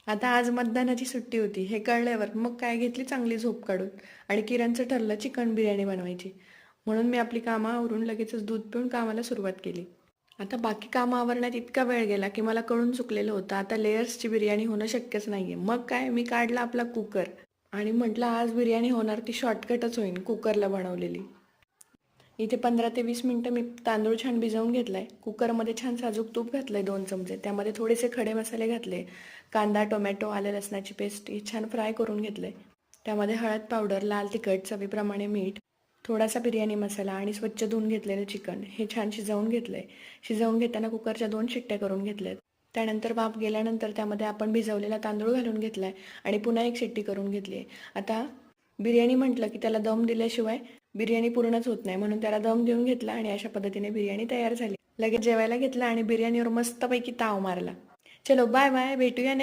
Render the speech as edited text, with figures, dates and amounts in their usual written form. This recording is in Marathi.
आता आज मतदानाची सुट्टी होती हे कळल्यावर मग काय घेतली चांगली झोप काढून आणि किरणचं ठरलं चिकन बिर्याणी बनवायची. म्हणून मी आपली कामं आवरून लगेचच दूध पिऊन कामाला सुरुवात केली. आता बाकी कामं आवरण्यात इतका वेळ गेला की मला कळून चुकलेलं होतं आता लेयर्सची बिर्याणी होणं शक्यच नाहीये. मग काय मी काढला आपला कुकर आणि म्हटलं आज बिर्याणी होणार ती शॉर्टकटच होईल कुकरला बनवलेली. इथे 15 ते 20 मिनटं मी तांदूळ छान भिजवून घेतलाय. कुकरमध्ये छान साजूक तूप घातलंय 2 चमचे. त्यामध्ये थोडेसे खडे मसाले घातले. कांदा, टोमॅटो, आलं लसणाची पेस्ट ही छान फ्राय करून घेतलंय. त्यामध्ये हळद पावडर, लाल तिखट, चवीप्रमाणे मीठ, थोडासा बिर्याणी मसाला आणि स्वच्छ धुवून घेतलेलं चिकन हे छान शिजवून घेतलंय. शिजवून घेताना कुकरच्या 2 शिट्ट्या करून घेतल्यात. त्यानंतर वाफ गेल्यानंतर त्यामध्ये आपण भिजवलेला तांदूळ घालून घेतलाय आणि पुन्हा 1 शिट्टी करून घेतली आहे. आता बिर्याणी म्हटलं की त्याला दम दिल्याशिवाय बिर्याणी पूर्णच होत नाही, म्हणून त्याला दम देऊन घेतला आणि अशा पद्धतीने बिर्याणी तयार झाली. लगेच जेवायला घेतला आणि बिर्याणीवर मस्तपैकी ताव मारला. चलो बाय बाय, भेटूया